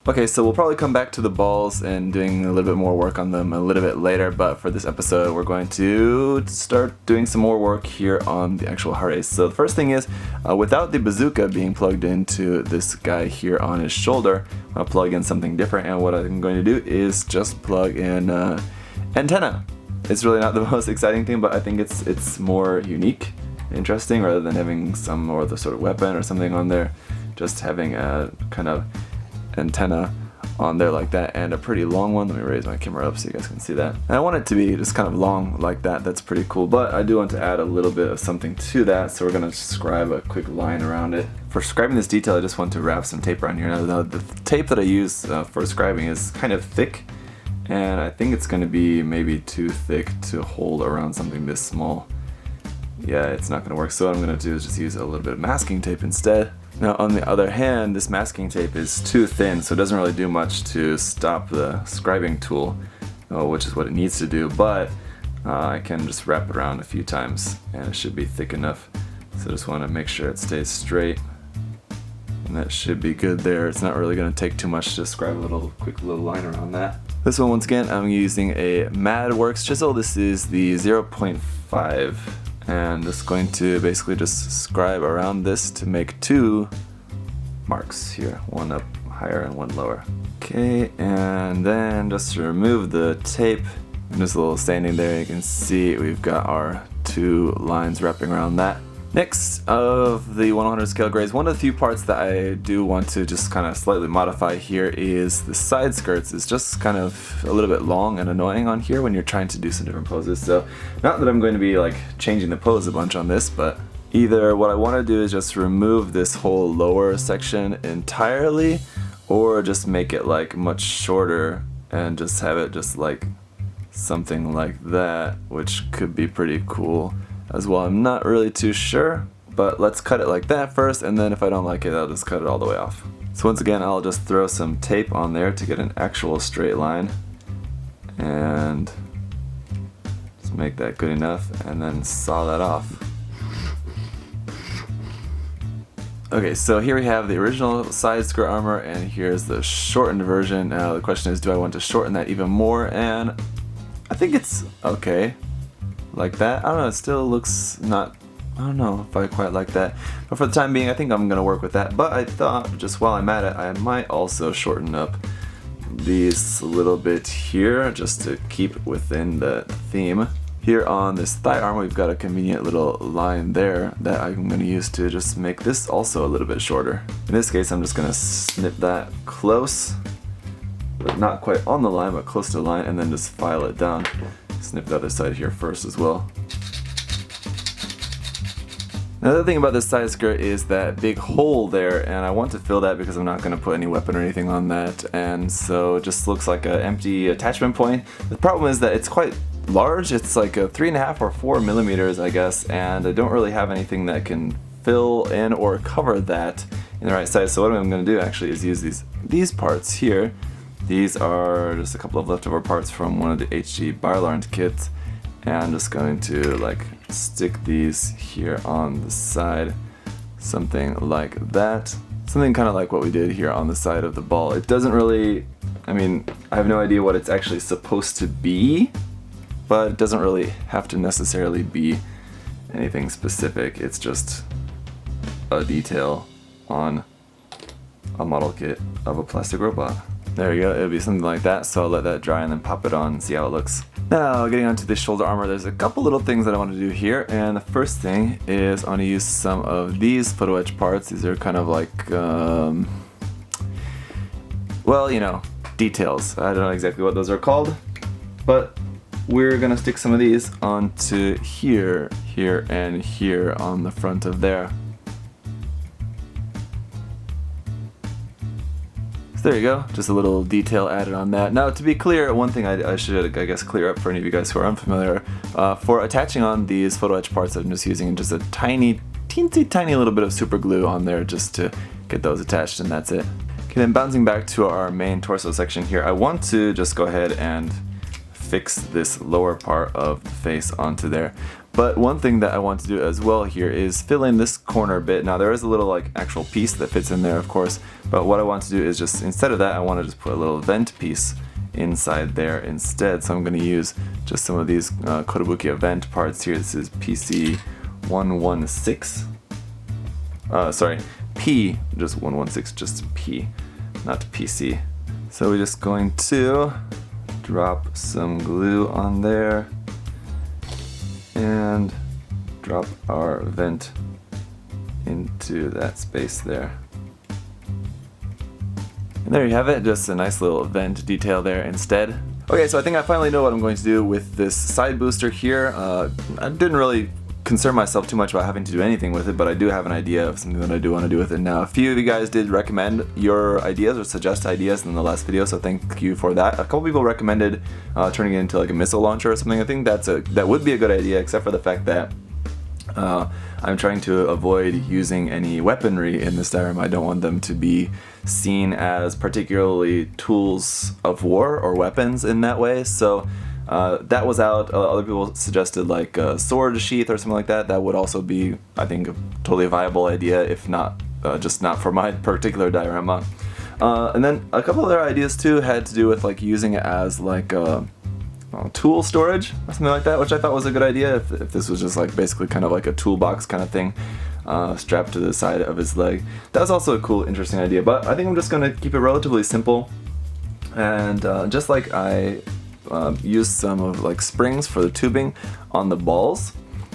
Okay, so we'll probably come back to the balls and doing a little bit more work on them a little bit later, but for this episode we're going to start doing some more work here on the actual Haraze. So the first thing is, without the bazooka being plugged into this guy here on his shoulder, I'll plug in something different, and what I'm going to do is just plug in antenna. It's really not the most exciting thing, but I think it's more unique, interesting, rather than having some more of the sort of weapon or something on there. Just having a kind of antenna on there like that, and a pretty long one. Let me raise my camera up so you guys can see that. And I want it to be just kind of long like that. That's pretty cool, but I do want to add a little bit of something to that, so we're going to scribe a quick line around it. For scribing this detail, I just want to wrap some tape around here. Now the tape that I use for scribing is kind of thick, and I think it's going to be maybe too thick to hold around something this small. Yeah, it's not going to work, so what I'm going to do is just use a little bit of masking tape instead. Now on the other hand, this masking tape is too thin, so it doesn't really do much to stop the scribing tool, which is what it needs to do, but I can just wrap it around a few times and it should be thick enough. So I just want to make sure it stays straight, and that should be good there. It's not really going to take too much to scribe a quick little line around that. This one, once again, I'm using a MadWorks chisel. This is the 0.5. And just going to basically just scribe around this to make two marks here, one up higher and one lower. Okay, and then just to remove the tape, and just a little standing there, you can see we've got our two lines wrapping around that. Next, of the 1/100 scale grays, one of the few parts that I do want to just kind of slightly modify here is the side skirts. It's just kind of a little bit long and annoying on here when you're trying to do some different poses. So not that I'm going to be like changing the pose a bunch on this, but either what I want to do is just remove this whole lower section entirely, or just make it like much shorter and just have it just like something like that, which could be pretty cool as well. I'm not really too sure, but let's cut it like that first, and then if I don't like it, I'll just cut it all the way off. So once again, I'll just throw some tape on there to get an actual straight line, and just make that good enough, and then saw that off. Okay, so here we have the original side skirt armor, and here's the shortened version. Now the question is, do I want to shorten that even more? And I think it's okay like that. I don't know, it still looks not, I don't know if I quite like that, but for the time being I think I'm gonna work with that. But I thought, just while I'm at it, I might also shorten up these a little bit here, just to keep within the theme. Here on this thigh armor, we've got a convenient little line there that I'm going to use to just make this also a little bit shorter. In this case, I'm just going to snip that close, but not quite on the line, but close to the line, and then just file it down. Snip the other side here first as well. Another thing about this side skirt is that big hole there, and I want to fill that because I'm not going to put any weapon or anything on that, and so it just looks like an empty attachment point. The problem is that it's quite large. It's like a 3.5 or 4 millimeters, I guess, and I don't really have anything that can fill in or cover that in the right size. So what I'm going to do actually is use these parts here. These are just a couple of leftover parts from one of the HG Barlarnd kits, and I'm just going to like stick these here on the side, something like that. Something kind of like what we did here on the side of the ball. It doesn't really, I mean, I have no idea what it's actually supposed to be, but it doesn't really have to necessarily be anything specific. It's just a detail on a model kit of a plastic robot. There you go, it'll be something like that, so I'll let that dry and then pop it on and see how it looks. Now, getting onto the shoulder armor, there's a couple little things that I want to do here, and the first thing is I want to use some of these photo etch parts. These are kind of like, well, you know, details. I don't know exactly what those are called, but we're gonna stick some of these onto here, here, and here on the front of there. So there you go, just a little detail added on that. Now, to be clear, one thing I should, I guess, clear up for any of you guys who are unfamiliar, for attaching on these photo etch parts, I'm just using just a tiny, teensy tiny little bit of super glue on there just to get those attached, and that's it. Okay, then bouncing back to our main torso section here, I want to just go ahead and fix this lower part of the face onto there. But one thing that I want to do as well here is fill in this corner bit. Now there is a little like actual piece that fits in there, of course, but what I want to do is just, instead of that, I want to just put a little vent piece inside there instead. So I'm going to use just some of these Gbwc event parts here. This is PC116. Sorry, P, just 116, just P, not PC. So we're just going to drop some glue on there and drop our vent into that space there. And there you have it, just a nice little vent detail there instead. Okay, so I think I finally know what I'm going to do with this side booster here. I didn't really concern myself too much about having to do anything with it, but I do have an idea of something that I do want to do with it now. A few of you guys did recommend your ideas or suggest ideas in the last video, so thank you for that. A couple people recommended turning it into like a missile launcher or something. I think that would be a good idea, except for the fact that I'm trying to avoid using any weaponry in this diorama. I don't want them to be seen as particularly tools of war or weapons in that way, so that was out. Other people suggested like a sword sheath or something like that. That would also be, I think, a totally viable idea, if not just not for my particular diorama. And then a couple other ideas too had to do with like using it as like tool storage or something like that, which I thought was a good idea. If this was just like basically kind of like a toolbox kind of thing strapped to the side of his leg. That was also a cool, interesting idea, but I think I'm just going to keep it relatively simple. And just like I used some of like springs for the tubing on the balls,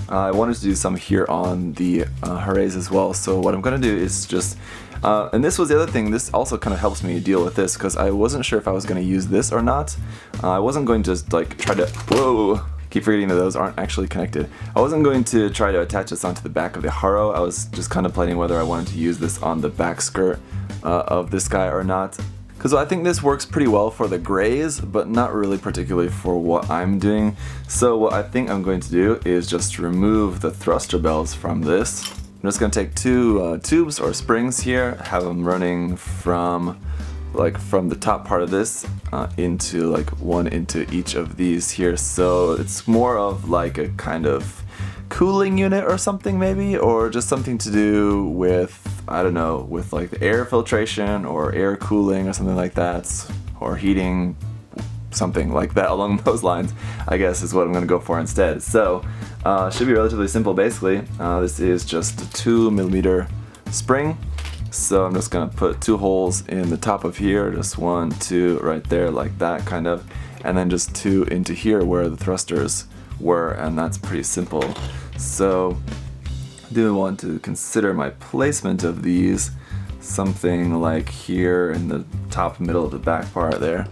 I wanted to do some here on the Haraze as well. So what I'm going to do is just, and this was the other thing, this also kind of helps me deal with this, because I wasn't sure if I was going to use this or not. I wasn't going to like try to, whoa, keep forgetting that those aren't actually connected. I wasn't going to try to attach this onto the back of the haro. I was just contemplating whether I wanted to use this on the back skirt of this guy or not. Because I think this works pretty well for the grays, but not really particularly for what I'm doing. So what I think I'm going to do is just remove the thruster bells from this. I'm just going to take two tubes or springs here, have them running from the top part of this into like one into each of these here. So it's more of like a kind of cooling unit or something maybe, or just something to do with, I don't know, with like the air filtration or air cooling or something like that, or heating, something like that along those lines, I guess is what I'm going to go for instead. So should be relatively simple basically. This is just a 2mm spring, so I'm just going to put 2 holes in the top of here, just 1, 2 right there like that kind of, and then just 2 into here where the thrusters were, and that's pretty simple. So I do want to consider my placement of these, something like here in the top middle of the back part there.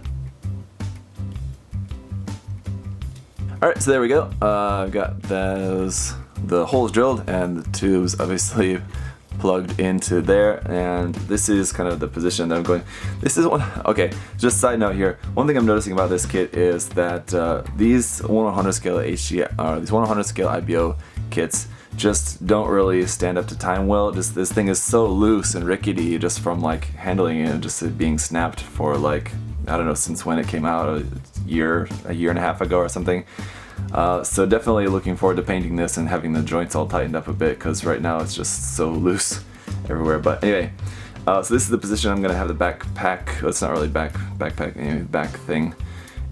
Alright, so there we go. I've got the holes drilled and the tubes obviously plugged into there, and this is kind of the position that I'm going. This is one, okay, just side note here, one thing I'm noticing about this kit is that these 1/100 scale HG, these 1/100 scale IBO kits just don't really stand up to time well. Just this thing is so loose and rickety just from like handling it and just it being snapped for like, I don't know since when it came out, a year and a half ago or something. So definitely looking forward to painting this and having the joints all tightened up a bit, because right now it's just so loose everywhere. But anyway, so this is the position I'm gonna have the backpack. It's not really backpack, anyway, back thing.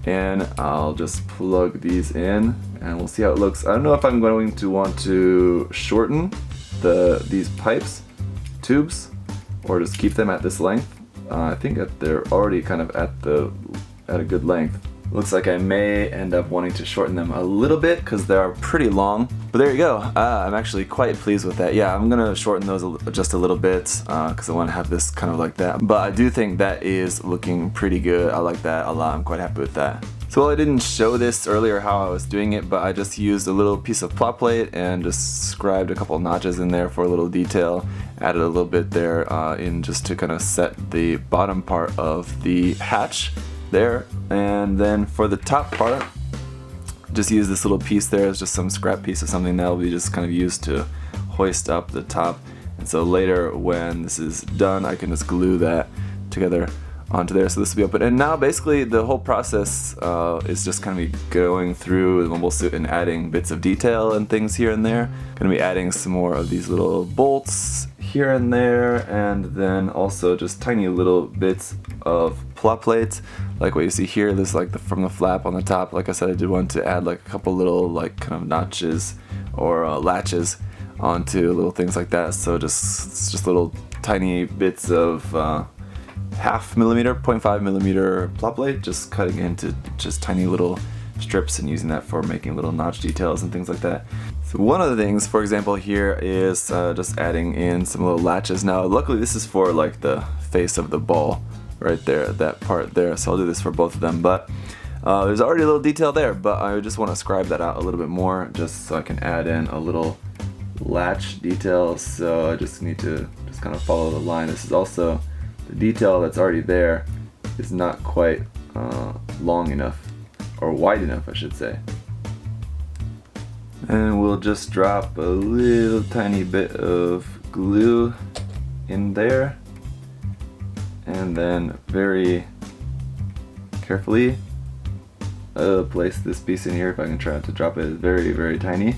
And I'll just plug these in and we'll see how it looks. I don't know if I'm going to want to shorten these pipes, tubes, or just keep them at this length. I think that they're already kind of at a good length. Looks like I may end up wanting to shorten them a little bit because they are pretty long. But there you go. I'm actually quite pleased with that. Yeah, I'm gonna shorten those just a little bit because I want to have this kind of like that. But I do think that is looking pretty good. I like that a lot. I'm quite happy with that. So while I didn't show this earlier how I was doing it, but I just used a little piece of plot plate and just scribed a couple of notches in there for a little detail. Added a little bit there in just to kind of set the bottom part of the hatch there. And then for the top part, just use this little piece there as just some scrap piece of something that will be just kind of used to hoist up the top. And so later when this is done, I can just glue that together onto there, so this will be open. And now basically the whole process is just kind of going through the mobile suit and adding bits of detail and things here and there. Gonna be adding some more of these little bolts here and there, and then also just tiny little bits of plot plates like what you see here. This is like from the flap on the top. Like I said, I did want to add like a couple little like kind of notches or latches onto little things like that. So just little tiny bits of 0.5 millimeter, 0.5 millimeter plot plate, just cutting into just tiny little strips and using that for making little notch details and things like that. So one of the things, for example, here is just adding in some little latches. Now luckily this is for like the face of the ball right there, that part there, so I'll do this for both of them, but there's already a little detail there, but I just want to scribe that out a little bit more just so I can add in a little latch detail. So I just need to just kind of follow the line. This is also the detail that's already there is not quite long enough, or wide enough I should say. And we'll just drop a little tiny bit of glue in there, and then very carefully place this piece in here. If I can try to drop it very, very tiny.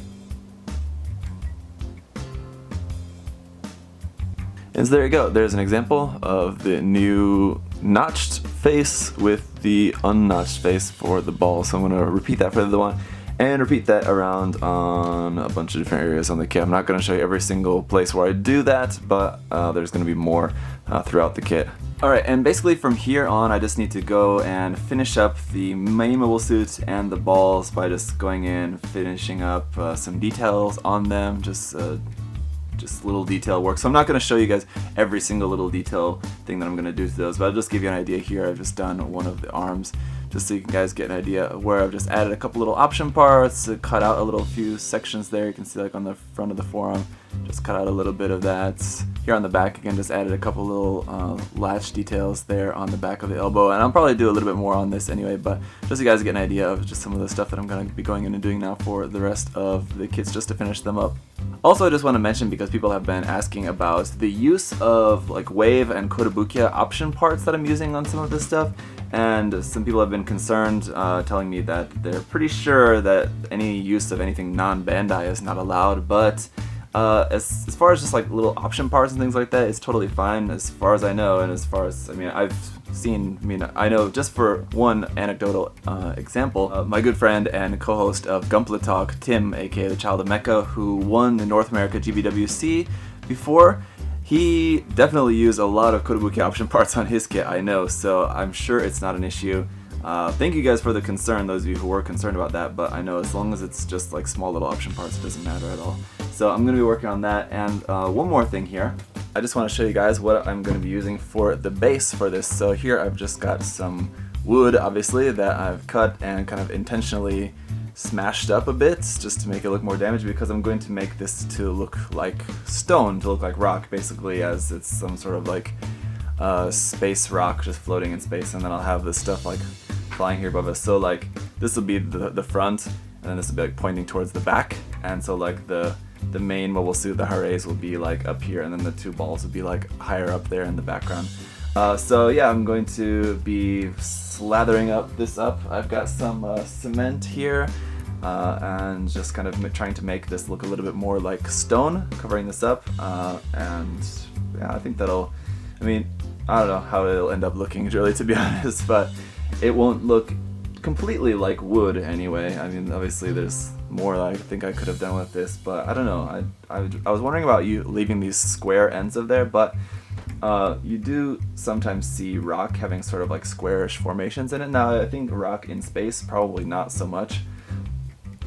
And so there you go, there's an example of the new notched face with the unnotched face for the ball. So I'm going to repeat that for the other one and repeat that around on a bunch of different areas on the kit. I'm not going to show you every single place where I do that, but there's going to be more throughout the kit. Alright, and basically from here on I just need to go and finish up the main mobile suit and the balls by just going in, finishing up some details on them, just little detail work. So I'm not going to show you guys every single little detail thing that I'm going to do to those, but I'll just give you an idea here. I've just done one of the arms just so you guys get an idea of where I've just added a couple little option parts, cut out a little few sections there. You can see like on the front of the forearm, just cut out a little bit of that. Here on the back again, just added a couple little latch details there on the back of the elbow, and I'll probably do a little bit more on this anyway, but just so you guys get an idea of just some of the stuff that I'm going to be going in and doing now for the rest of the kits just to finish them up. Also, I just want to mention, because people have been asking about the use of like wave and kotobukiya option parts that I'm using on some of this stuff, and some people have been concerned, telling me that they're pretty sure that any use of anything non-Bandai is not allowed, but as far as just like little option parts and things like that, it's totally fine as far as I know, and as far as, I know just for one anecdotal example, my good friend and co-host of Gunpla Talk, Tim, aka the Child of Mecha, who won the North America GBWC before, he definitely used a lot of kotobukiya option parts on his kit, I know, so I'm sure it's not an issue. Thank you guys for the concern, those of you who were concerned about that, but I know as long as it's just like small little option parts, it doesn't matter at all. So I'm going to be working on that, and one more thing here. I just want to show you guys what I'm going to be using for the base for this. So here I've just got some wood, obviously, that I've cut and kind of intentionally smashed up a bit just to make it look more damaged, because I'm going to make this to look like stone, to look like rock, basically, as it's some sort of like space rock just floating in space, and then I'll have this stuff like flying here above us. So like this will be the front, and then this will be like pointing towards the back, and so like the main mobile suit, the Haraze, will be like up here, and then the two balls will be like higher up there in the background. So yeah, I'm going to be slathering this up. I've got some cement here, and just kind of trying to make this look a little bit more like stone, covering this up, and yeah, I think that'll, I don't know how it'll end up looking really, to be honest, but it won't look completely like wood anyway. Obviously there's more that I think I could have done with this, but I don't know. I was wondering about you leaving these square ends of there, but you do sometimes see rock having sort of like squarish formations in it. Now I think rock in space, probably not so much,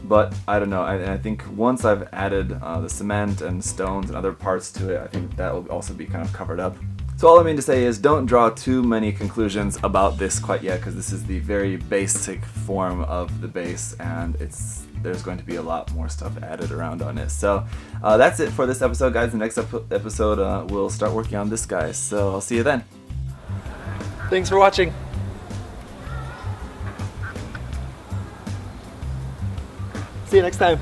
but I don't know. I think once I've added the cement and stones and other parts to it, I think that will also be kind of covered up. So all I mean to say is don't draw too many conclusions about this quite yet, because this is the very basic form of the base, and there's going to be a lot more stuff added around on it. So that's it for this episode, guys. The next episode we'll start working on this guy, so I'll see you then. Thanks for watching. See you next time.